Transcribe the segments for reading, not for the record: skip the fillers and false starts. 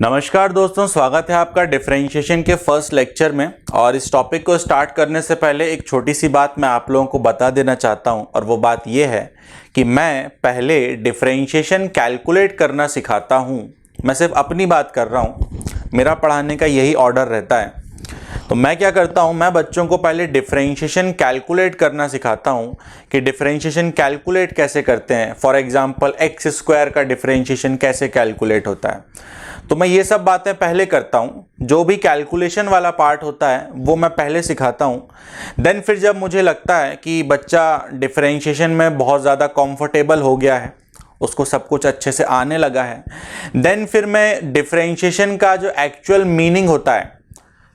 नमस्कार दोस्तों, स्वागत है आपका डिफरेंशिएशन के फर्स्ट लेक्चर में। और इस टॉपिक को स्टार्ट करने से पहले एक छोटी सी बात मैं आप लोगों को बता देना चाहता हूं, और वो बात ये है कि मैं पहले डिफरेंशिएशन कैलकुलेट करना सिखाता हूं। मैं सिर्फ अपनी बात कर रहा हूं, मेरा पढ़ाने का यही ऑर्डर रहता है। तो मैं क्या करता हूं, मैं बच्चों को पहले डिफरेंशिएशन कैलकुलेट करना सिखाता हूं कि डिफरेंशिएशन कैलकुलेट कैसे करते हैं। फॉर एग्जांपल एक्स स्क्वायर का डिफरेंशिएशन कैसे कैलकुलेट होता है, तो मैं ये सब बातें पहले करता हूं। जो भी कैलकुलेशन वाला पार्ट होता है वो मैं पहले सिखाता हूं। देन फिर जब मुझे लगता है कि बच्चा डिफरेंशिएशन में बहुत ज़्यादा कंफर्टेबल हो गया है, उसको सब कुछ अच्छे से आने लगा है, देन फिर मैं डिफरेंशिएशन का जो एक्चुअल मीनिंग होता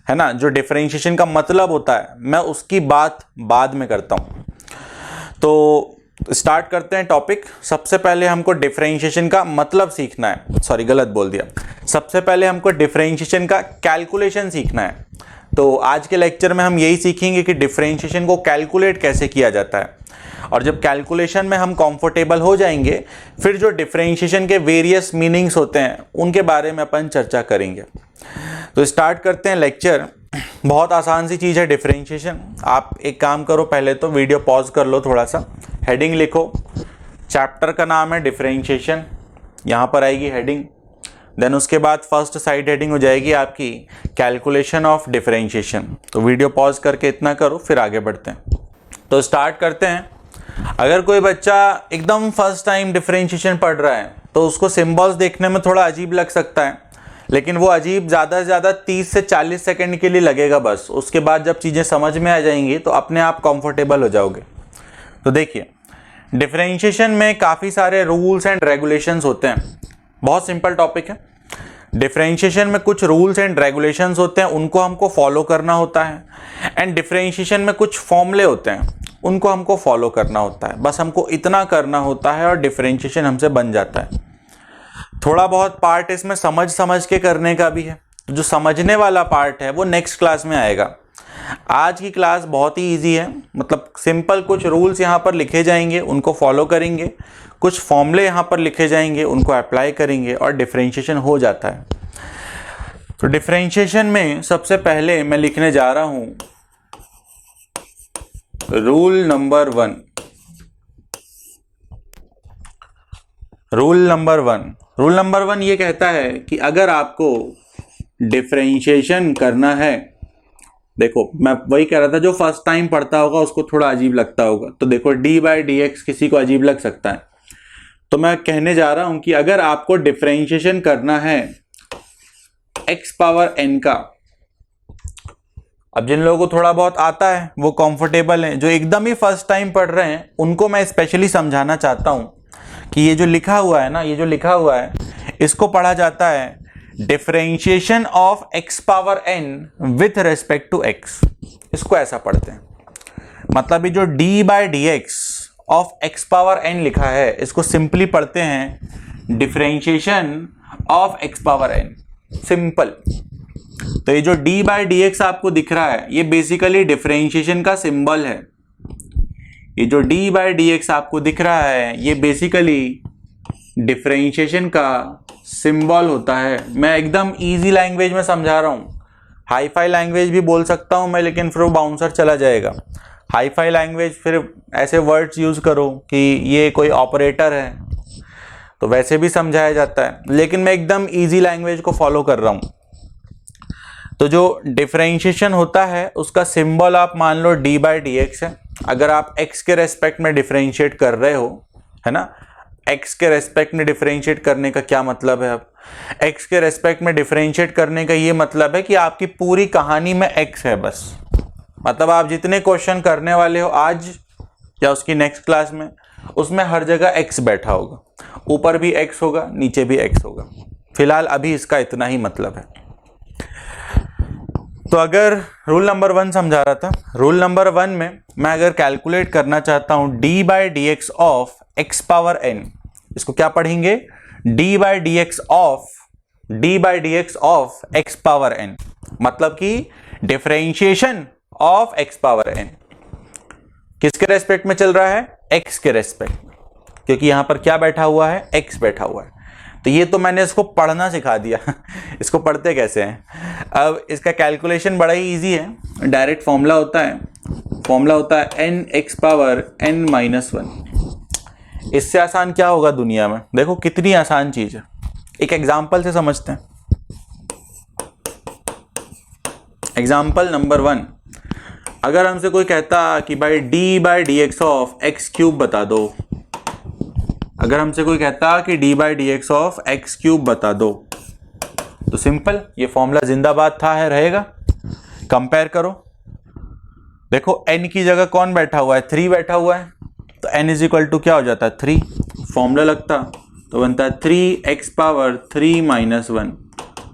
है ना, जो डिफरेंशिएशन का मतलब होता है, मैं उसकी बात बाद में करता हूँ। तो स्टार्ट करते हैं टॉपिक। सबसे पहले हमको डिफरेंशिएशन का मतलब सीखना है। सॉरी, गलत बोल दिया। सबसे पहले हमको डिफरेंशिएशन का कैलकुलेशन सीखना है। तो आज के लेक्चर में हम यही सीखेंगे कि डिफरेंशिएशन को कैलकुलेट कैसे किया जाता है। और जब कैलकुलेशन में हम कंफर्टेबल हो जाएंगे, फिर जो डिफरेंशिएशन के वेरियस मीनिंग्स होते हैं उनके बारे में अपन चर्चा करेंगे। तो स्टार्ट करते हैं लेक्चर। बहुत आसान सी चीज़ है डिफरेंशिएशन। आप एक काम करो, पहले तो वीडियो पॉज कर लो, थोड़ा सा हेडिंग लिखो। चैप्टर का नाम है डिफरेंशिएशन, यहाँ पर आएगी हेडिंग। देन उसके बाद फर्स्ट साइड हेडिंग हो जाएगी आपकी कैलकुलेशन ऑफ डिफरेंशिएशन। तो वीडियो पॉज करके इतना करो, फिर आगे बढ़ते हैं। तो स्टार्ट करते हैं। अगर कोई बच्चा एकदम फर्स्ट टाइम डिफरेंशिएशन पढ़ रहा है तो उसको सिंबल्स देखने में थोड़ा अजीब लग सकता है, लेकिन वो अजीब ज़्यादा से ज़्यादा 30 से 40 सेकंड के लिए लगेगा बस। उसके बाद जब चीज़ें समझ में आ जाएंगी तो अपने आप कंफर्टेबल हो जाओगे। तो देखिए, डिफरेंशिएशन में काफ़ी सारे रूल्स एंड रेगुलेशंस होते हैं। बहुत सिंपल टॉपिक है। डिफरेंशिएशन में कुछ रूल्स एंड रेगुलेशंस होते हैं, उनको हमको फॉलो करना होता है। एंड डिफरेंशिएशन में कुछ फॉर्मूले होते हैं, उनको हमको फॉलो करना होता है। बस हमको इतना करना होता है और डिफरेंशिएशन हमसे बन जाता है। थोड़ा बहुत पार्ट इसमें समझ के करने का भी है। जो समझने वाला पार्ट है वो नेक्स्ट क्लास में आएगा। आज की क्लास बहुत ही इजी है, मतलब सिंपल कुछ रूल्स यहाँ पर लिखे जाएंगे, उनको फॉलो करेंगे। कुछ फॉर्मूले यहाँ पर लिखे जाएंगे, उनको अप्लाई करेंगे और डिफरेंशिएशन हो जाता है। तो डिफरेंशिएशन में सबसे पहले मैं लिखने जा रहा हूँ rule number 1। Rule number one ये कहता है कि अगर आपको डिफरेंशिएशन करना है, देखो मैं वही कह रहा था, जो फर्स्ट टाइम पढ़ता होगा उसको थोड़ा अजीब लगता होगा। तो देखो d/dx किसी को अजीब लग सकता है, तो मैं कहने जा रहा हूं कि अगर आपको डिफरेंशिएशन करना है x पावर n का। अब जिन लोगों को थोड़ा बहुत आता है वो कंफर्टेबल हैं, जो एकदम ही फर्स्ट टाइम पढ़ रहे हैं उनको मैं स्पेशली समझाना चाहता हूं कि ये जो लिखा हुआ है ना, ये जो लिखा हुआ है, इसको पढ़ा जाता है differentiation of x power n with respect to x। इसको ऐसा पढ़ते हैं। मतलब ये जो d/dx of x power n लिखा है, इसको सिंपली पढ़ते हैं differentiation of x power n। Simple. तो ये जो d/dx आपको दिख रहा है, ये बेसिकली डिफरेंशिएशन का सिंबल है। ये जो d/dx आपको दिख रहा है, ये बेसिकली डिफरेंशिएशन का सिंबल होता है। मैं एकदम इजी लैंग्वेज में समझा रहा हूँ। हाई फाई लैंग्वेज भी बोल सकता हूँ मैं, लेकिन फिर वो बाउंसर चला जाएगा। हाई फाई लैंग्वेज फिर ऐसे वर्ड्स यूज़ करो कि ये कोई ऑपरेटर है, तो वैसे भी समझाया जाता है, लेकिन मैं एकदम इजी लैंग्वेज को फॉलो कर रहा हूँ। तो जो डिफरेंशिएशन होता है उसका सिंबल आप मान लो d/dx है। अगर आप x के रेस्पेक्ट में डिफरेंशिएट कर रहे हो, है ना, x के रेस्पेक्ट में डिफरेंशिएट करने का क्या मतलब है? अब x के रेस्पेक्ट में डिफरेंशिएट करने का ये मतलब है कि आपकी पूरी कहानी में x है बस। मतलब आप जितने क्वेश्चन करने वाले हो आज या उसकी नेक्स्ट क्लास में, उसमें हर जगह x बैठा होगा। ऊपर भी x होगा, नीचे भी x होगा। फिलहाल अभी इसका इतना ही मतलब है। तो अगर रूल नंबर 1 समझा रहा था, रूल नंबर 1 में मैं अगर कैलकुलेट करना चाहता हूं d/dx of x power n, इसको क्या पढ़ेंगे? d/dx of x power n, मतलब कि differentiation of x power n किसके रेस्पेक्ट में चल रहा है? x के रेस्पेक्ट में, क्योंकि यहां पर क्या बैठा हुआ है? x बैठा हुआ है। तो ये तो मैंने इसको पढ़ना सिखा दिया इसको पढ़ते कैसे हैं। अब इसका कैलकुलेशन बड़ा ही इजी है, डायरेक्ट फॉर्मूला होता है n x power n minus 1। इससे आसान क्या होगा दुनिया में? देखो कितनी आसान चीज है, एक एग्जाम्पल से समझते हैं। एग्जाम्पल नंबर 1, अगर हमसे कोई कहता कि भाई d by d x of x cube बता दो, अगर हमसे कोई कहता कि d by d x of x cube बता दो, तो सिंपल ये फॉर्मूला जिंदाबाद था, है, रहेगा। कंपेयर करो, देखो n की जगह कौन बैठा हुआ है? 3 बैठा हुआ है, तो n इज इक्वल टू क्या हो जाता है? 3। फॉर्मूला लगता तो बनता है 3x पावर 3 माइनस 1,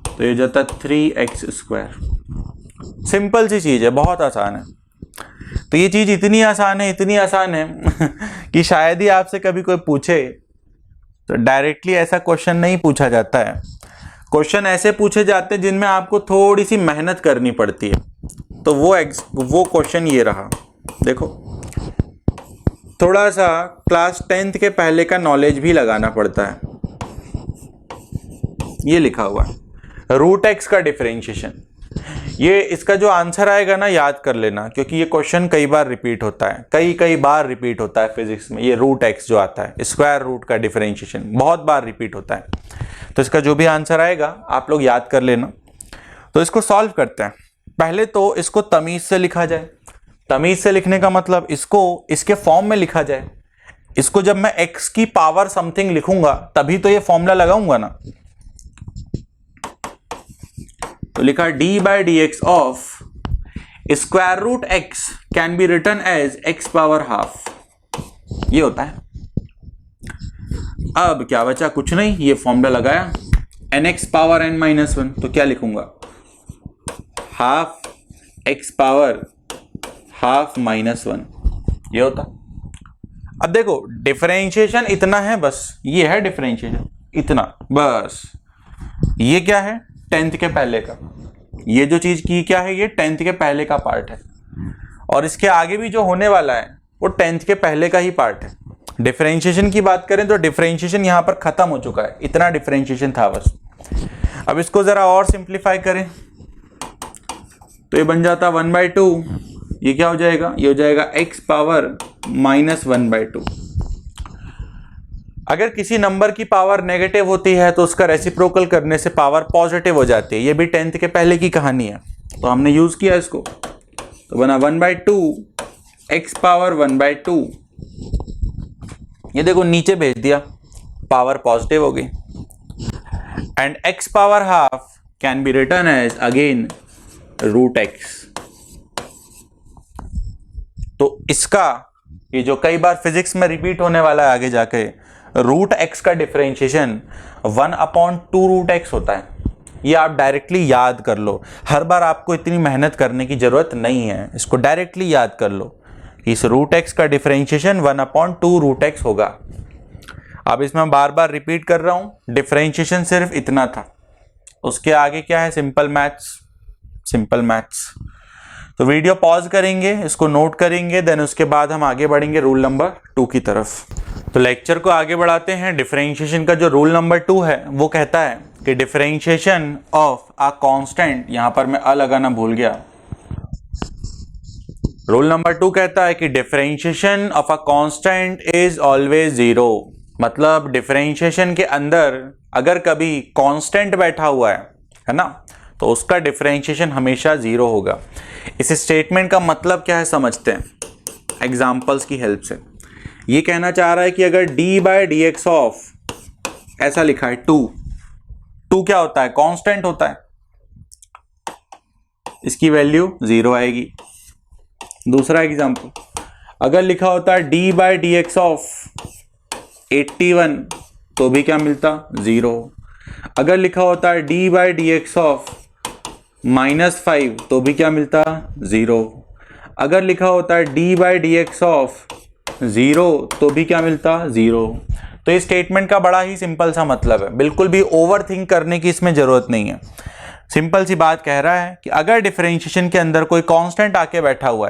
तो ये जाता है 3x स्क्वायर। सिंपल सी चीज है, बहुत आसान है। तो ये चीज इतनी आसान है कि शायद ही आपसे कभी कोई पूछे तो डायरेक्टली ऐसा क्वेश्चन नहीं पूछा जाता है। क्वेश्चन ऐसे पूछे जाते हैं जिनमें आपको थोड़ी सी मेहनत करनी पड़ती है। तो वो क्वेश्चन ये रहा, देखो थोड़ा सा क्लास 10th के पहले का नॉलेज भी लगाना पड़ता है। ये लिखा हुआ है रूट एक्स का डिफरेंशिएशन। ये इसका जो आंसर आएगा ना, याद कर लेना, क्योंकि ये क्वेश्चन कई बार रिपीट होता है, कई बार रिपीट होता है फिजिक्स में। ये रूट एक्स जो आता है, स्क्वायर रूट का डिफरेंशिएशन, बहुत बार रिपीट होता है। तो इसका जो भी आंसर आएगा आप लोग याद कर लेना। तो इसको सॉल्व करते हैं। पहले तो इसको तमीज से लिखा जाए। तमीज से लिखने का मतलब इसको इसके फॉर्म में लिखा जाए। इसको जब मैं x की पावर समथिंग लिखूंगा तभी तो ये फॉर्मूला लगाऊंगा ना। तो लिखा d by d x of square root x can be written as x power half, ये होता है। अब क्या बचा? कुछ नहीं, ये फॉर्मूला लगाया nx पावर n माइनस 1, तो क्या लिखूंगा? Half x power half minus 1, ये होता। अब देखो डिफरेंशिएशन इतना है, बस ये है डिफरेंशिएशन इतना, बस। ये क्या है? 10th के पहले का। ये जो चीज की क्या है? ये 10th के पहले का पार्ट है, और इसके आगे भी जो होने वाला है वो 10th के पहले का ही पार्ट है। डिफरेंशिएशन की बात करें तो डिफरेंशिएशन यहां पर खत्म हो चुका है, इतना डिफरेंशिएशन था बस। अब इसको जरा और सिंप्लीफाई करें तो ये बन जाता 1/2। ये क्या हो जाएगा? ये हो जाएगा x पावर माइनस 1/2। अगर किसी नंबर की पावर नेगेटिव होती है तो उसका रेसिप्रोकल करने से पावर पॉजिटिव हो जाती है। ये भी 10th के पहले की कहानी है, तो हमने यूज किया इसको, तो बना 1/2 x पावर 1/2। ये देखो नीचे भेज दिया, पावर पॉजिटिव हो गई। And x power half can be written as again root x. तो इसका ये जो कई बार फिजिक्स में रिपीट होने वाला है आगे जाके, रूट एक्स का डिफरेंशिएशन 1/2 रूट एक्स होता है। ये आप डायरेक्टली याद कर लो, हर बार आपको इतनी मेहनत करने की जरूरत नहीं है, इसको डायरेक्टली याद कर लो। इस रूट एक्स का डिफरेंशिएशन 1/2 रूट एक्स होगा। अब इसमें बार बार रिपीट कर रहा हूं, डिफरेंशिएशन सिर्फ इतना था, उसके आगे क्या है? Simple maths. तो वीडियो पॉज करेंगे, इसको नोट करेंगे, देन उसके बाद हम आगे बढ़ेंगे रूल नंबर 2 की तरफ। तो लेक्चर को आगे बढ़ाते हैं। डिफरेंशिएशन का जो रूल नंबर 2 है वो कहता है कि डिफरेंशिएशन ऑफ अ कांस्टेंट, यहां पर मैं अ लगाना भूल गया। रूल नंबर 2 कहता है कि differentiation of a constant is always 0। मतलब डिफरेंशिएशन के अंदर अगर कभी कांस्टेंट बैठा हुआ है ना, तो उसका डिफरेंशिएशन हमेशा 0 होगा। इस स्टेटमेंट का मतलब क्या है समझते हैं एग्जांपल्स की हेल्प से। ये कहना चाह रहा है कि अगर d by d x of, ऐसा लिखा है 2 क्या होता है? कांस्टेंट होता है, इसकी वैल्यू 0 आएगी। दूसरा एग्जांपल, अगर लिखा होता है d by d x of 81, तो भी क्या मिलता? 0। अगर लिखा होता है d by d x of -5, तो भी क्या मिलता? 0। अगर लिखा होता है d by d x of 0, तो भी क्या मिलता? 0। तो इस स्टेटमेंट का बड़ा ही सिंपल सा मतलब है, बिल्कुल भी ओवर थिंक करने की इसमें जरूरत नहीं है। सिंपल सी बात कह रहा है कि अगर डिफरेंशिएशन के अंदर कोई कांस्टेंट आके बैठा हुआ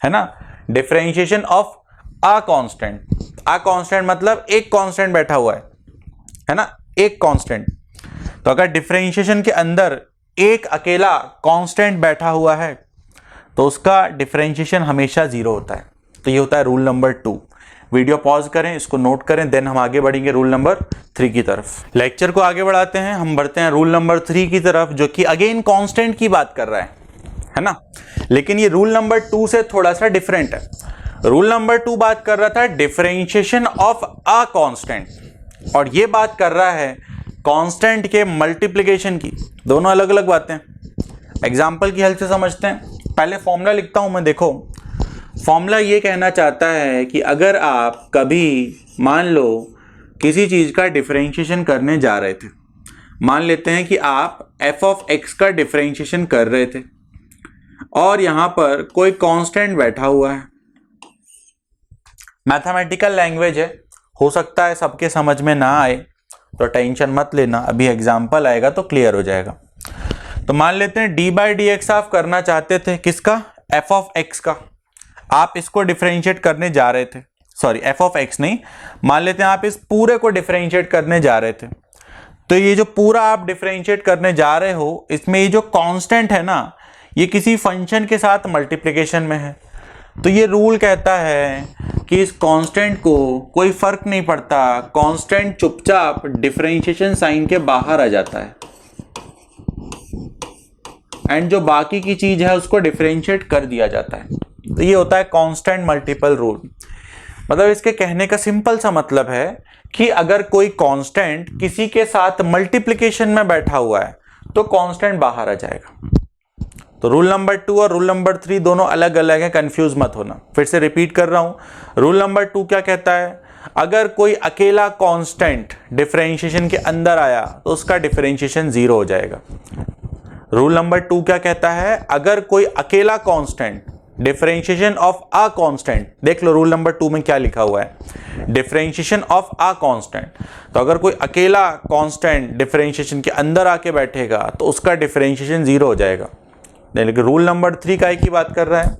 है ना, डिफरेंशिएशन ऑफ अ कांस्टेंट मतलब एक कांस्टेंट बैठा हुआ है ना, एक कांस्टेंट। तो अगर डिफरेंशिएशन के अंदर एक अकेला कांस्टेंट बैठा हुआ है तो उसका डिफरेंशिएशन हमेशा जीरो होता है। तो ये होता है रूल नंबर 2। वीडियो पॉज करें, इसको नोट करें, देन हम आगे बढ़ेंगे रूल नंबर 3 की तरफ। लेक्चर को आगे बढ़ाते हैं, हम बढ़ते हैं रूल नंबर 3 की तरफ, जो कि अगेन कांस्टेंट की बात कर रहा है ना। लेकिन ये रूल नंबर 2 से थोड़ा सा डिफरेंट है। रूल नंबर 2 बात कर रहा था डिफरेंशिएशन ऑफ अ कांस्टेंट, और ये बात कर रहा है कांस्टेंट के मल्टीप्लिकेशन की। दोनों अलग अलग बातें। एग्जाम्पल की हेल्प से समझते हैं। पहले फॉर्मूला लिखता हूं मैं। देखो, फॉर्मूला ये कहना चाहता है कि अगर आप कभी मान लो किसी चीज का डिफरेंशिएशन करने जा रहे थे, मान लेते हैं कि आप f ऑफ x का डिफरेंशिएशन कर रहे थे और यहां पर कोई कांस्टेंट बैठा हुआ है। मैथमेटिकल लैंग्वेज है, हो सकता है सबके समझ में ना आए, तो टेंशन मत लेना, अभी एग्जाम्पल आएगा तो क्लियर हो जाएगा। तो मान लेते हैं डी बाई डी एक्स आप करना चाहते थे, किसका? एफ ऑफ एक्स का। आप इसको डिफरेंशिएट करने जा रहे थे, सॉरी एफ ऑफ एक्स नहीं, मान लेते हैं आप इस पूरे को डिफरेंशिएट करने जा रहे थे। तो ये जो पूरा आप डिफरेंशिएट करने जा रहे हो, इसमें ये जो कांस्टेंट है ना, ये किसी फंक्शन के साथ मल्टीप्लिकेशन में है। तो ये रूल कहता है कि इस कांस्टेंट को कोई फर्क नहीं पड़ता, कांस्टेंट चुपचाप डिफरेंशिएशन साइन के बाहर आ जाता है, एंड जो बाकी की चीज है उसको डिफरेंशिएट कर दिया जाता है। तो ये होता है कांस्टेंट मल्टीपल रूल। मतलब इसके कहने का सिंपल सा मतलब है कि अगर कोई कांस्टेंट किसी के साथ मल्टीप्लिकेशन में बैठा हुआ है तो कांस्टेंट बाहर आ जाएगा। तो रूल नंबर 2 और रूल नंबर 3 दोनों अलग अलग है, कंफ्यूज मत होना। फिर से रिपीट कर रहा हूं। रूल नंबर 2 क्या कहता है? अगर कोई अकेला कांस्टेंट डिफरेंशिएशन के अंदर आया तो उसका डिफरेंशिएशन जीरो हो जाएगा। रूल नंबर 2 क्या कहता है? अगर कोई अकेला constant differentiation of a constant, देख लो रूल नंबर 2 में क्या लिखा हुआ है, डिफरेंशिएशन ऑफ अ कांस्टेंट। तो अगर कोई अकेला कांस्टेंट डिफरेंशिएशन के अंदर आके बैठेगा तो उसका डिफरेंशिएशन जीरो हो जाएगा। लेकिन रूल नंबर 3 का एक ही बात कर रहा है,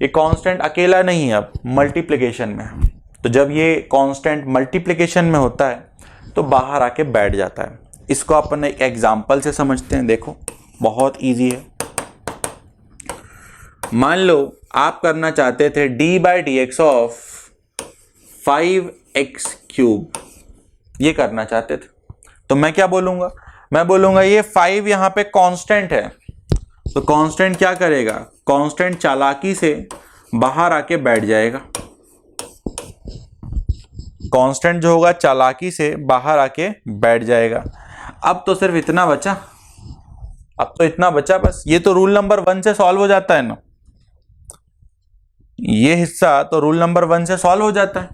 ये कांस्टेंट अकेला नहीं है, अब मल्टीप्लिकेशन में है। तो जब ये कांस्टेंट मल्टीप्लिकेशन में होता है तो बाहर आके बैठ जाता है। इसको अपन एक एग्जांपल से समझते हैं। देखो, बहुत इजी है। मान लो आप करना चाहते थे D by d x of 5x cube, ये करना चाहते थे। तो मैं क्या बोलूंगा? मैं बोलूंगा ये 5 यहां पे कांस्टेंट है, तो कांस्टेंट क्या करेगा? कांस्टेंट चालाकी से बाहर आके बैठ जाएगा। कांस्टेंट जो होगा चालाकी से बाहर आके बैठ जाएगा। अब तो सिर्फ इतना बचा, अब तो इतना बचा बस। ये तो रूल नंबर 1 से सॉल्व हो जाता है ना, ये हिस्सा तो रूल नंबर 1 से सॉल्व हो जाता है।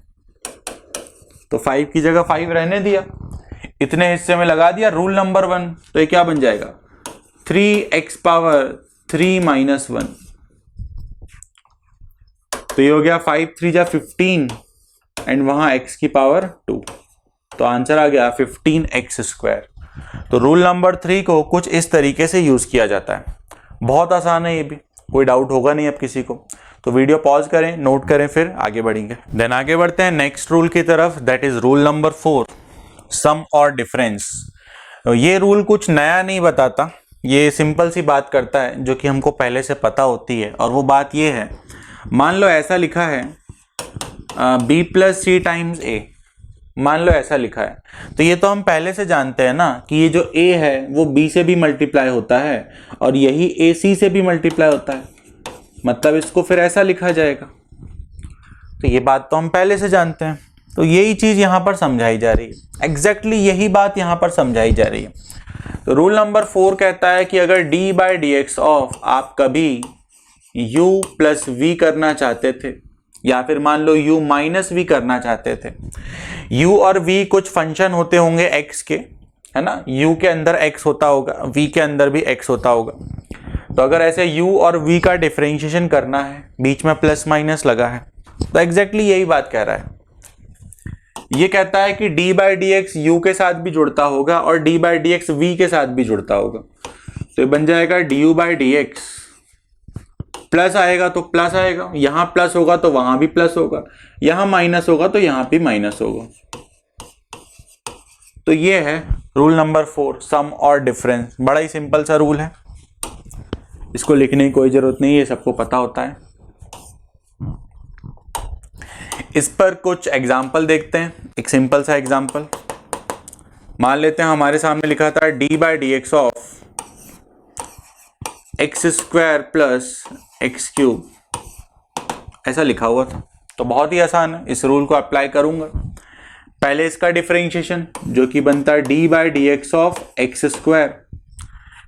तो 5 की जगह 5 रहने दिया, इतने हिस्से में लगा दिया रूल नंबर 1, तो ये क्या बन जाएगा? 3x power 3 minus 1। तो ये हो गया 5 3 जा 15 एंड वहां x की पावर 2, तो आंसर आ गया 15x स्क्वायर। तो रूल नंबर 3 को कुछ इस तरीके से यूज किया जाता है। बहुत आसान है, ये भी कोई डाउट होगा नहीं अब किसी को। तो वीडियो पॉज करें, नोट करें, फिर आगे बढ़ेंगे। देन आगे बढ़ते हैं नेक्स्ट रूल की तरफ, दैट इज रूल नंबर 4, सम और डिफरेंस। ये रूल कुछ नया नहीं बताता, ये सिंपल सी बात करता है जो कि हमको पहले से पता होती है। और वो बात ये है, मान लो ऐसा लिखा है b plus c times a, मान लो ऐसा लिखा है, तो ये तो हम पहले से जानते हैं ना कि ये जो a है वो b से भी मल्टीप्लाई होता है और यही a c से भी मल्टीप्लाई होता है, मतलब इसको फिर ऐसा लिखा जाएगा। तो ये बात तो हम पहले से जानते हैं, तो यही चीज यहां पर समझाई जा रही है, एग्जैक्टली यही बात यहां पर समझाई जा रही है। तो रूल नंबर 4 कहता है कि अगर d by d x of आप कभी u प्लस v करना चाहते थे, या फिर मान लो u माइनस v करना चाहते थे। u और v कुछ फंक्शन होते होंगे x के, है ना, u के अंदर x होता होगा, v के अंदर भी x होता होगा। तो अगर ऐसे u और v का डिफरेंशिएशन करना है, बीच में प्लस माइनस लगा है, तो एग्जैक्टली यही बात कह रहा है। ये कहता है कि d by d x u के साथ भी जुड़ता होगा और d by d x v के साथ भी जुड़ता होगा। तो ये बन जाएगा d u by d x, plus आएगा तो प्लस आएगा, यहां प्लस होगा तो वहां भी प्लस होगा, यहां माइनस होगा तो यहां भी माइनस होगा। तो ये है रूल नंबर 4, सम और डिफरेंस। बड़ा ही सिंपल सा रूल है, इसको लिखने की कोई जरूरत नहीं है, सबको पता होता है। इस पर कुछ एग्जाम्पल देखते हैं। एक सिंपल सा एग्जाम्पल मान लेते हैं, हमारे सामने लिखा था D by d x of x square plus x cube, ऐसा लिखा हुआ था। तो बहुत ही आसान है, इस रूल को अप्लाई करूंगा। पहले इसका डिफरेंशिएशन जो कि बनता है d by d x of x square,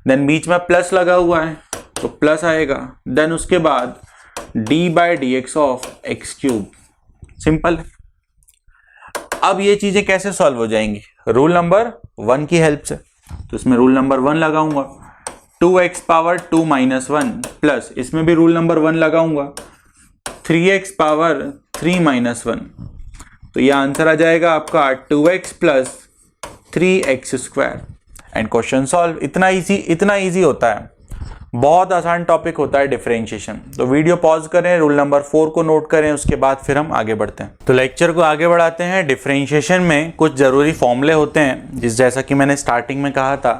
then बीच में प्लस लगा हुआ है तो प्लस आएगा, देन उसके बाद D by d x of x cube. Simple है। अब ये चीजें कैसे सॉल्व हो जाएंगी? रूल नंबर 1 की हेल्प से। तो इसमें रूल नंबर 1 लगाऊंगा, 2x पावर 2 माइनस 1 प्लस, इसमें भी रूल नंबर 1 लगाऊंगा, 3x पावर 3 माइनस 1। तो ये आंसर आ जाएगा आपका 2x plus 3x square and question solve. इतना इजी होता है, बहुत आसान टॉपिक होता है डिफरेंशिएशन। तो वीडियो पॉज करें, रूल नंबर 4 को नोट करें, उसके बाद फिर हम आगे बढ़ते हैं। तो लेक्चर को आगे बढ़ाते हैं। डिफरेंशिएशन में कुछ ज़रूरी फॉर्मूले होते हैं, जैसा कि मैंने स्टार्टिंग में कहा था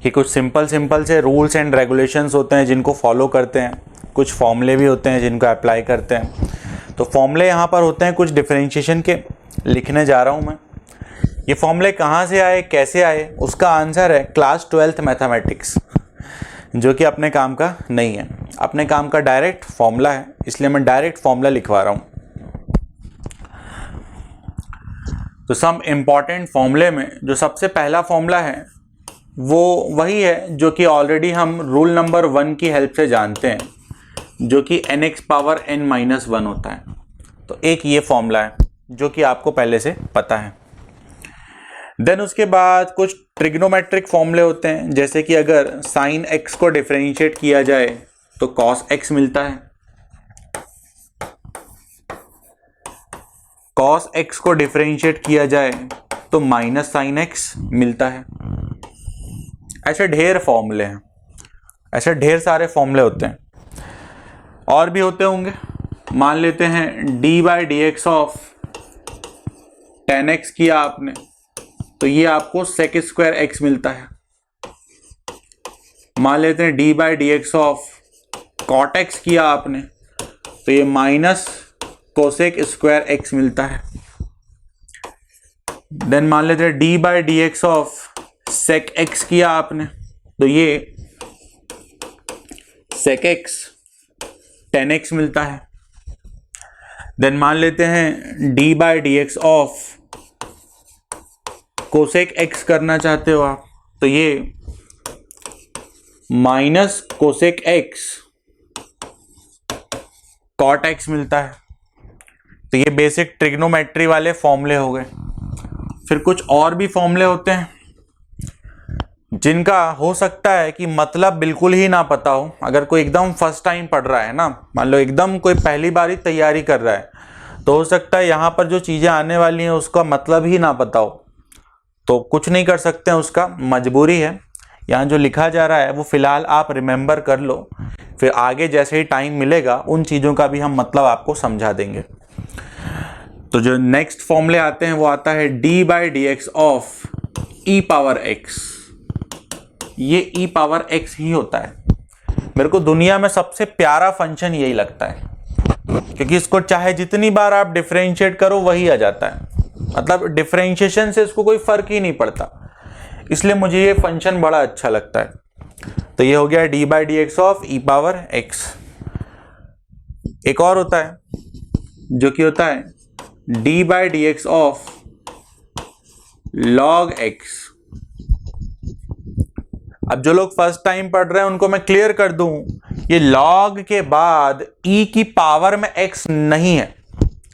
कि कुछ सिंपल से रूल्स एंड रेगुलेशंस होते हैं जिनको फॉलो करते हैं, कुछ फॉर्मूले भी होते हैं जिनको अप्लाई करते हैं। तो फॉर्मूले यहाँ पर होते हैं कुछ डिफरेंशिएशन के, लिखने जा रहा हूँ मैं। ये फॉर्मूले कहाँ से आए, कैसे आए, उसका आंसर है क्लास 12th मैथमेटिक्स, जो कि अपने काम का नहीं है। अपने काम का डायरेक्ट फॉर्मूला है, इसलिए मैं डायरेक्ट फॉर्मूला लिखवा रहा हूं। तो सम इंपॉर्टेंट फॉर्मूले में जो सबसे पहला फॉर्मूला है वो वही है जो कि ऑलरेडी हम रूल नंबर 1 की हेल्प से जानते हैं, जो कि nx पावर n माइनस 1 होता है। तो एक ये फॉर्मूला है जो कि आपको पहले से पता है। देन उसके बाद कुछ ट्रिग्नोमेट्रिक फॉर्मूले होते हैं, जैसे कि अगर साइन x को डिफरेंशिएट किया जाए तो कॉस x मिलता है, कॉस x को डिफरेंशिएट किया जाए तो माइनस साइन x मिलता है। ऐसे ढेर फॉर्मूले हैं, ऐसे ढेर सारे फॉर्मूले होते हैं, और भी होते होंगे। मान लेते हैं d by d x of 10x किया आपने तो ये आपको सेक स्क्वायर एक्स मिलता है। मान लेते हैं d by d x of cot x किया आपने तो ये माइनस कोसेक स्क्वायर एक्स मिलता है। देन मान लेते हैं d by d x of sec x किया आपने तो ये सेक एक्स 10x मिलता है। देन मान लेते हैं d by d x of cosec x करना चाहते हो आप तो ये minus cosec x cot x मिलता है। तो ये बेसिक ट्रिग्नोमेट्री वाले फॉर्मूले हो गए। फिर कुछ और भी फॉर्मूले होते हैं जिनका हो सकता है कि मतलब बिल्कुल ही ना पता हो। अगर कोई एकदम फर्स्ट टाइम पढ़ रहा है ना, मान लो एकदम कोई पहली बार ही तैयारी कर रहा है, तो हो सकता है यहाँ पर जो चीज़ें आने वाली हैं उसका मतलब ही ना पता हो, तो कुछ नहीं कर सकते हैं, उसका मजबूरी है। यहाँ जो लिखा जा रहा है वो फिलहाल आप रिमेंबर कर लो, फिर आगे जैसे ही टाइम मिलेगा उन चीज़ों का भी हम मतलब आपको समझा देंगे। तो जो नेक्स्ट फॉर्मूले आते हैं वो आता है d by d x of E power x. ये ई पावर एक्स ही होता है। मेरे को दुनिया में सबसे प्यारा फंक्शन यही लगता है, क्योंकि इसको चाहे जितनी बार आप डिफरेंशिएट करो वही आ जाता है। मतलब डिफरेंशिएशन से इसको कोई फर्क ही नहीं पड़ता, इसलिए मुझे ये फंक्शन बड़ा अच्छा लगता है। तो ये हो गया D by d x of E power x. एक और होता है जो कि होता है d by d x of log x. अब जो लोग फर्स्ट टाइम पढ़ रहे हैं उनको मैं क्लियर कर दूं, ये लॉग के बाद e की पावर में x नहीं है,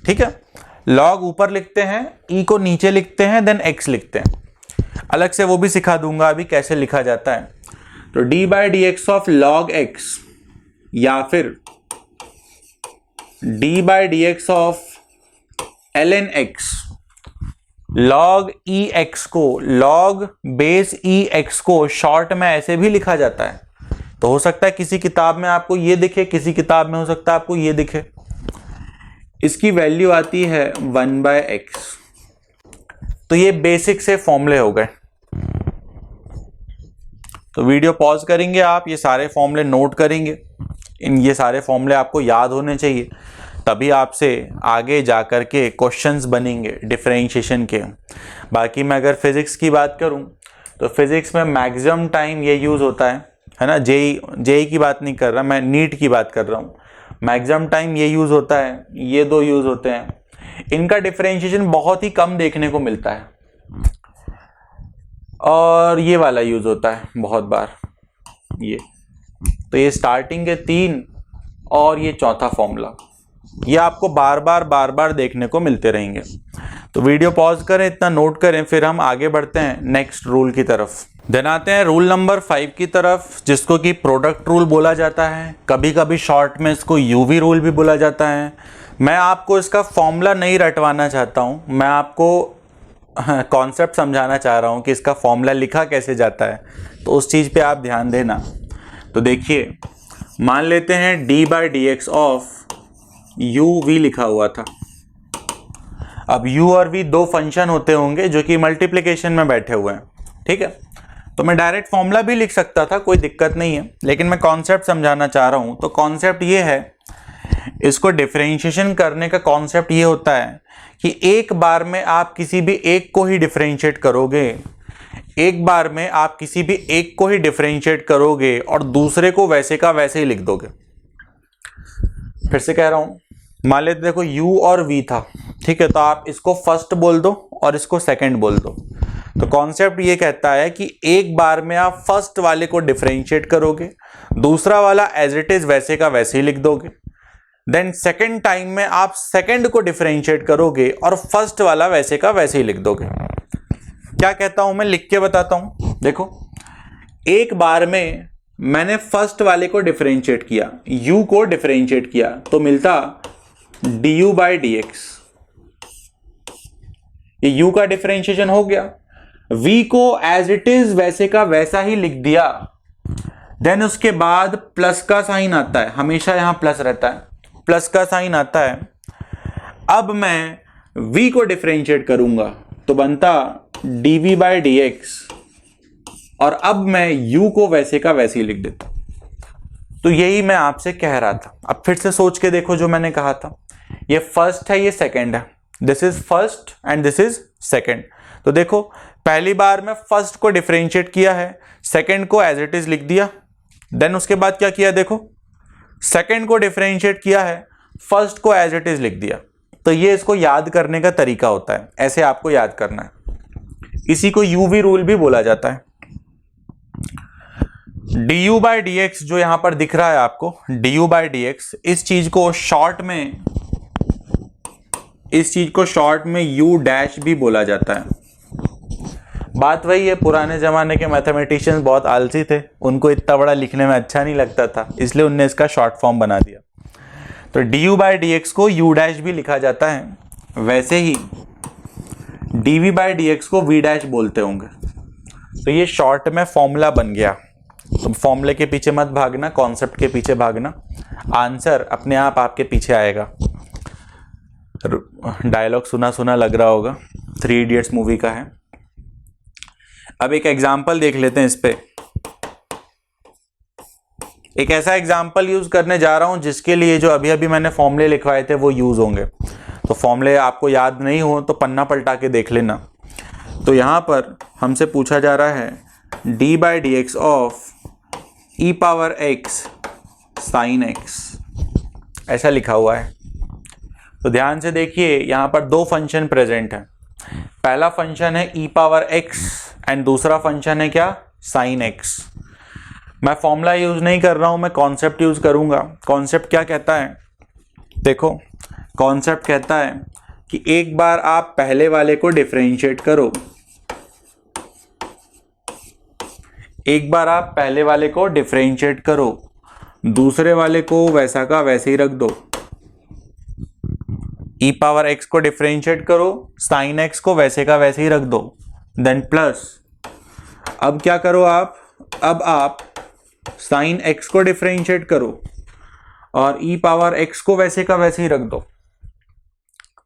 ठीक है। लॉग ऊपर लिखते हैं, e को नीचे लिखते हैं, देन x लिखते हैं। अलग से वो भी सिखा दूंगा अभी कैसे लिखा जाता है। तो d by d x of log x या फिर d by d x of ln x। Log E x को, लॉग बेस ई एक्स को शॉर्ट में ऐसे भी लिखा जाता है। तो हो सकता है किसी किताब में आपको ये दिखे, किसी किताब में हो सकता है आपको ये दिखे। इसकी वैल्यू आती है 1/x। तो ये बेसिक से फॉर्मूले हो गए। तो वीडियो पॉज करेंगे आप, ये सारे फॉर्मूले नोट करेंगे, ये सारे फॉर्मूले आपको याद होने चाहिए, तभी आपसे आगे जाकर के क्वेश्चंस बनेंगे डिफरेंशिएशन के। बाकी मैं अगर फिजिक्स की बात करूं तो फिजिक्स में मैक्सिमम टाइम ये यूज़ होता है ना, जेई की बात नहीं कर रहा मैं, नीट की बात कर रहा हूँ। मैक्सिमम टाइम ये यूज़ होता है, ये दो यूज़ होते हैं। इनका डिफरेंशिएशन बहुत ही कम देखने को मिलता है, और ये वाला यूज़ होता है बहुत बार, ये। तो ये स्टार्टिंग के 3 और ये चौथा फॉर्मूला, ये आपको बार बार देखने को मिलते रहेंगे। तो वीडियो पॉज करें, इतना नोट करें, फिर हम आगे बढ़ते हैं नेक्स्ट रूल की तरफ। देन आते हैं रूल नंबर 5 की तरफ, जिसको कि प्रोडक्ट रूल बोला जाता है, कभी कभी शॉर्ट में इसको यूवी रूल भी बोला जाता है। मैं आपको इसका फॉर्मूला नहीं रटवाना चाहता हूँ, मैं आपको कॉन्सेप्ट समझाना चाह रहा हूँ कि इसका फॉर्मूला लिखा कैसे जाता है, तो उस चीज़ पे आप ध्यान देना। तो देखिए, मान लेते हैं d/dx ऑफ u v लिखा हुआ था। अब u और v दो फंक्शन होते होंगे जो कि मल्टीप्लिकेशन में बैठे हुए हैं, ठीक है। तो मैं डायरेक्ट फॉर्मूला भी लिख सकता था, कोई दिक्कत नहीं है, लेकिन मैं कॉन्सेप्ट समझाना चाह रहा हूँ। तो कॉन्सेप्ट ये है, इसको डिफरेंशिएशन करने का कॉन्सेप्ट ये होता है कि एक बार में आप किसी भी एक को ही डिफरेंशिएट करोगे, एक बार में आप किसी भी एक को ही डिफरेंशिएट करोगे और दूसरे को वैसे का वैसे ही लिख दोगे। फिर से कह रहा हूं, मान लेते देखो u और v था, ठीक है, तो आप इसको फर्स्ट बोल दो और इसको सेकंड बोल दो। तो कॉन्सेप्ट ये कहता है कि एक बार में आप फर्स्ट वाले को डिफरेंशिएट करोगे, दूसरा वाला एज इट इज वैसे का वैसे ही लिख दोगे। देन सेकंड टाइम में आप सेकंड को डिफरेंशिएट करोगे और फर्स्ट वाला वैसे का वैसे ही लिख दोगे। क्या कहता हूं मैं, लिख के बताता हूं। देखो, एक बार में मैंने फर्स्ट वाले को डिफरेंशिएट किया, u को डिफरेंशिएट किया, तो मिलता du/dx। ये u का डिफरेंशिएशन हो गया, v को एज इट इज वैसे का वैसा ही लिख दिया। देन उसके बाद प्लस का साइन आता है, हमेशा यहां प्लस रहता है, प्लस का साइन आता है। अब मैं v को डिफरेंशिएट करूंगा तो बनता dv/dx, और अब मैं u को वैसे का वैसे ही लिख देता। तो यही मैं आपसे कह रहा था। अब फिर से सोच के देखो जो मैंने कहा था, ये फर्स्ट है, ये सेकंड है, this is first and this is second. तो देखो, पहली बार में फर्स्ट को डिफरेंशिएट किया है, सेकंड को एज इट इज लिख दिया। देन उसके बाद क्या किया, देखो, सेकंड को डिफरेंशिएट किया है, फर्स्ट को एज इट इज लिख दिया। तो ये इसको याद करने का तरीका होता है, ऐसे आपको याद करना है। इसी को यूवी रूल भी बोला जाता है। du/dx जो यहां पर दिख रहा है आपको, du/dx, इस चीज को शॉर्ट में u' भी बोला जाता है। बात वही है, पुराने जमाने के मैथमेटिशियंस बहुत आलसी थे, उनको इतना बड़ा लिखने में अच्छा नहीं लगता था, इसलिए उनने इसका शॉर्ट फॉर्म बना दिया। तो du/dx को u' भी लिखा जाता है, वैसे ही dv/dx को v' बोलते होंगे। तो ये शॉर्ट में फॉर्मूला बन गया। तो फॉर्मूले के पीछे मत भागना, कॉन्सेप्ट के पीछे भागना, आंसर अपने आप आपके पीछे आएगा। डायलॉग सुना सुना लग रहा होगा, 3 इडियट्स मूवी का है। अब एक एग्जाम्पल देख लेते हैं इस पे। एक ऐसा एग्जाम्पल यूज करने जा रहा हूं जिसके लिए जो अभी अभी मैंने फॉर्मूले लिखवाए थे वो यूज होंगे। तो फॉर्मूले आपको याद नहीं हो तो पन्ना पलटा के देख लेना। तो यहां पर हमसे पूछा जा रहा है d/dx of e⁻x sin x, ऐसा लिखा हुआ है। तो ध्यान से देखिए, यहां पर दो फंक्शन प्रेजेंट है। पहला फंक्शन है e⁻x एंड दूसरा फंक्शन है क्या, sin x। मैं फॉर्मूला यूज नहीं कर रहा हूं, मैं कॉन्सेप्ट यूज करूंगा। कॉन्सेप्ट क्या कहता है, देखो, कॉन्सेप्ट कहता है कि एक बार आप पहले वाले को डिफरेंशिएट करो, एक बार आप पहले वाले को डिफरेंशिएट करो, दूसरे वाले को वैसा का वैसे ही रख दो। e⁻x को डिफरेंशिएट करो, sin x को वैसे का वैसे ही रख दो। देन प्लस, अब क्या करो आप, अब आप sin x को डिफरेंशिएट करो और e⁻x को वैसे का वैसे ही रख दो।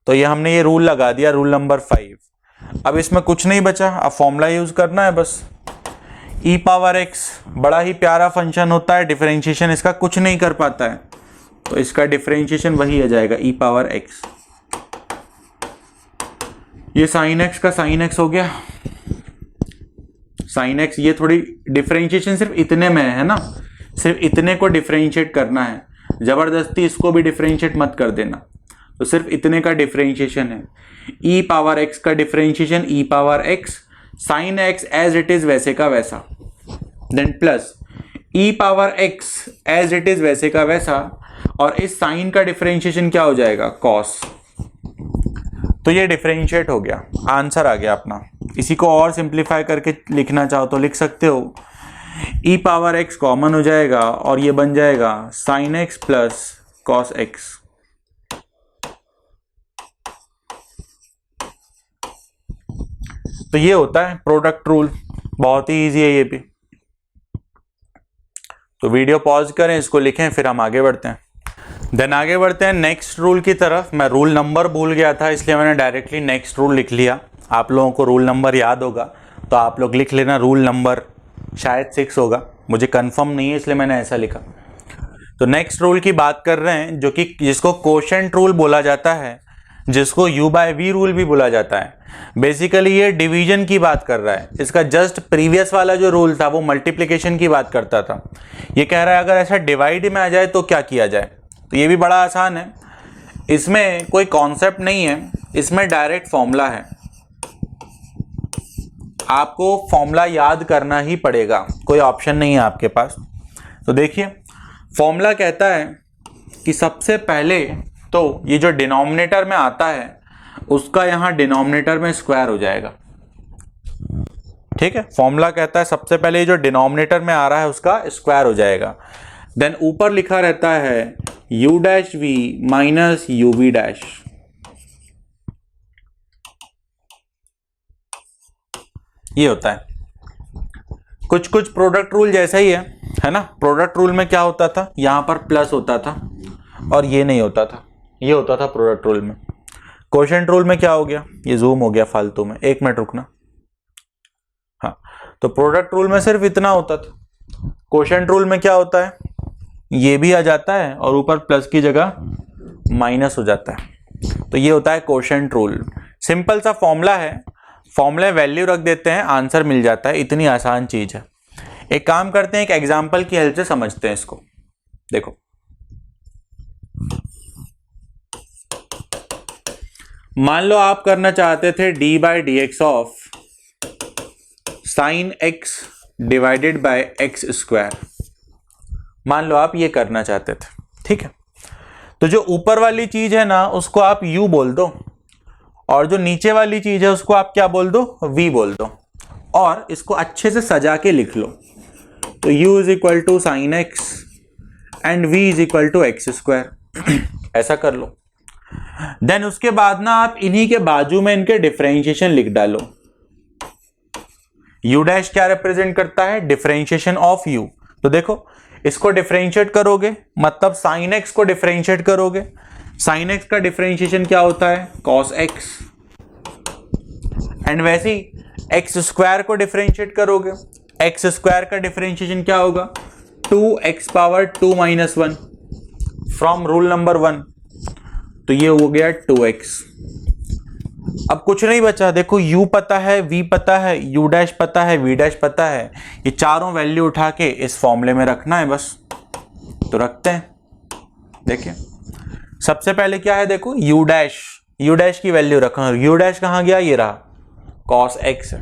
तो ये हमने ये रूल लगा दिया, रूल नंबर 5। अब इसमें कुछ नहीं बचा, अब फॉर्मूला यूज करना है बस। ई पावर एक्स बड़ा ही प्यारा फंक्शन होता है, डिफरेंशिएशन इसका कुछ नहीं कर पाता है, तो इसका डिफरेंशिएशन वही आ जाएगा ई पावर एक्स। ये साइन एक्स का साइन एक्स हो गया, साइन एक्स। ये थोड़ी डिफरेंशिएशन सिर्फ इतने में है ना, सिर्फ इतने को डिफरेंशिएट करना है, जबरदस्ती इसको भी डिफरेंशिएट मत कर देना। तो सिर्फ इतने का डिफरेंशिएशन है। ई पावर एक्स का differentiation e power x, sine x as it is वैसे का वैसा, then plus e power x as it is वैसे का वैसा, और इस साइन का डिफरेंशिएशन क्या हो जाएगा, कॉस। तो ये डिफरेंशिएट हो गया, आंसर आ गया अपना। इसी को और सिंप्लीफाई करके लिखना चाहो तो लिख सकते हो, ई पावर एक्स कॉमन हो जाएगा और ये बन जाएगा sine x plus cos x. तो ये होता है प्रोडक्ट रूल, बहुत ही इजी है ये भी। तो वीडियो पॉज करें, इसको लिखें, फिर हम आगे बढ़ते हैं। देन आगे बढ़ते हैं नेक्स्ट रूल की तरफ। मैं रूल नंबर भूल गया था, इसलिए मैंने डायरेक्टली नेक्स्ट रूल लिख लिया। आप लोगों को रूल नंबर याद होगा तो आप लोग लिख लेना, रूल नंबर शायद 6 होगा, मुझे कंफर्म नहीं है इसलिए मैंने ऐसा लिखा। तो नेक्स्ट रूल की बात कर रहे हैं, जो कि जिसको कोशेंट रूल बोला जाता है, जिसको U बाय V रूल भी बोला जाता है। बेसिकली ये डिवीजन की बात कर रहा है। इसका जस्ट प्रीवियस वाला जो रूल था वो मल्टीप्लिकेशन की बात करता था। ये कह रहा है अगर ऐसा डिवाइड में आ जाए तो क्या किया जाए। तो ये भी बड़ा आसान है, इसमें कोई कॉन्सेप्ट नहीं है, इसमें डायरेक्ट फॉर्मूला है। आपको फॉर्मूला याद करना ही पड़ेगा, कोई ऑप्शन नहीं है आपके पास। तो देखिए फॉर्मूला कहता है कि सबसे पहले तो ये जो डिनोमिनेटर में आता है उसका यहाँ डिनोमिनेटर में स्क्वायर हो जाएगा। ठीक है, फॉर्मूला कहता है सबसे पहले ये जो डिनोमिनेटर में आ रहा है उसका स्क्वायर हो जाएगा। देन ऊपर लिखा रहता है u dash v minus u v dash. ये होता है कुछ कुछ प्रोडक्ट रूल जैसा ही है ना। प्रोडक्ट रूल में क्या होता था, यहां पर प्लस होता था और ये नहीं होता था, ये होता था प्रोडक्ट रूल में। कोशेंट रूल में क्या हो गया, ये जूम हो गया फालतू में, 1 मिनट रुकना। हाँ, तो प्रोडक्ट रूल में सिर्फ इतना होता था। कोशेंट रूल में क्या होता है, ये भी आ जाता है और ऊपर प्लस की जगह माइनस हो जाता है। तो ये होता है कोशेंट रूल। सिंपल सा फॉर्मूला है, फॉर्मूले वैल्यू रख देते हैं, आंसर मिल जाता है, इतनी आसान चीज है। एक काम करते हैं, एक एग्जांपल की हेल्प से समझते हैं इसको। देखो मान लो आप करना चाहते थे D by d x of sine x divided by x square. मान लो आप ये करना चाहते थे, ठीक है। तो जो ऊपर वाली चीज है ना उसको आप u बोल दो, और जो नीचे वाली चीज है उसको आप क्या बोल दो, v बोल दो, और इसको अच्छे से सजा के लिख लो। तो u is equal to sine x and v is equal to x square, ऐसा कर लो। देन उसके बाद ना आप इन्हीं के बाजू में इनके डिफरेंशिएशन लिख डालो। u डैश क्या रिप्रेजेंट करता है, डिफरेंशिएशन ऑफ u। तो देखो इसको डिफरेंशिएट करोगे मतलब साइन एक्स को डिफरेंशिएट करोगे, साइन एक्स का डिफरेंशिएशन क्या होता है, कॉस एक्स। एंड वैसे ही एक्स स्क्वायर को डिफरेंशिएट करोगे, एक्स स्क्वायर का डिफरेंशिएशन क्या होगा, 2x power 2 minus 1 from rule number 1। तो ये हो गया 2x। अब कुछ नहीं बचा, देखो u पता है, v पता है, u डैश पता है, v डैश पता है। ये चारों वैल्यू उठा के इस फॉर्मूले में रखना है बस। तो रखते हैं, देखिए सबसे पहले क्या है, देखो u डैश की वैल्यू रखना। u डैश कहां गया, ये रहा, cos x।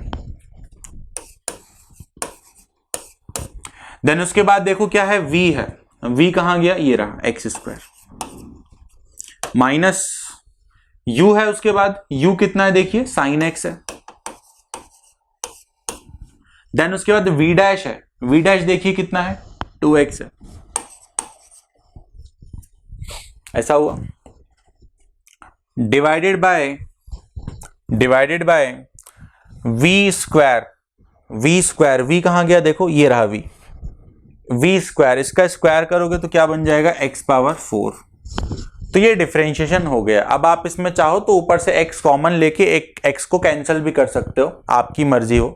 देन उसके बाद देखो क्या है, v है, v कहां गया, ये रहा, एक्स स्क्वायर माइनस u है। उसके बाद u कितना है, देखिए साइन x है। देन उसके बाद v डैश है, v डैश देखिए कितना है, 2x है। ऐसा हुआ, divided by v square, v कहां गया, देखो ये रहा v स्क्वायर, इसका स्क्वायर करोगे तो क्या बन जाएगा, x पावर 4। तो ये डिफरेंशिएशन हो गया। अब आप इसमें चाहो तो ऊपर से x कॉमन लेके एक x को कैंसिल भी कर सकते हो, आपकी मर्जी हो,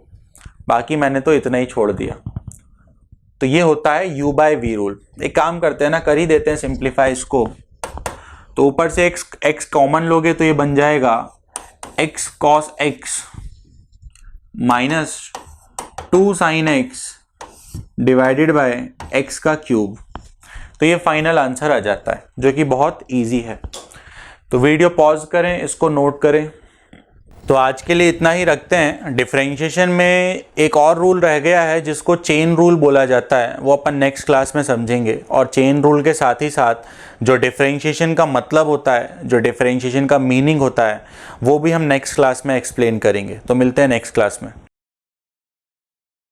बाकी मैंने तो इतना ही छोड़ दिया। तो ये होता है u बाय वी रूल। एक काम करते हैं ना, कर ही देते हैं सिंप्लीफाई इसको। तो ऊपर से x कॉमन लोगे तो ये बन जाएगा x cos x minus 2 sin x divided by x का क्यूब। तो ये फाइनल आंसर आ जाता है, जो कि बहुत इजी है। तो वीडियो पॉज करें, इसको नोट करें। तो आज के लिए इतना ही रखते हैं। डिफरेंशिएशन में एक और रूल रह गया है जिसको चेन रूल बोला जाता है, वो अपन नेक्स्ट क्लास में समझेंगे। और चेन रूल के साथ ही साथ जो डिफरेंशिएशन का मतलब होता है, जो डिफरेंशिएशन का मीनिंग होता है, वो भी हम नेक्स्ट क्लास में एक्सप्लेन करेंगे। तो मिलते हैं नेक्स्ट क्लास में।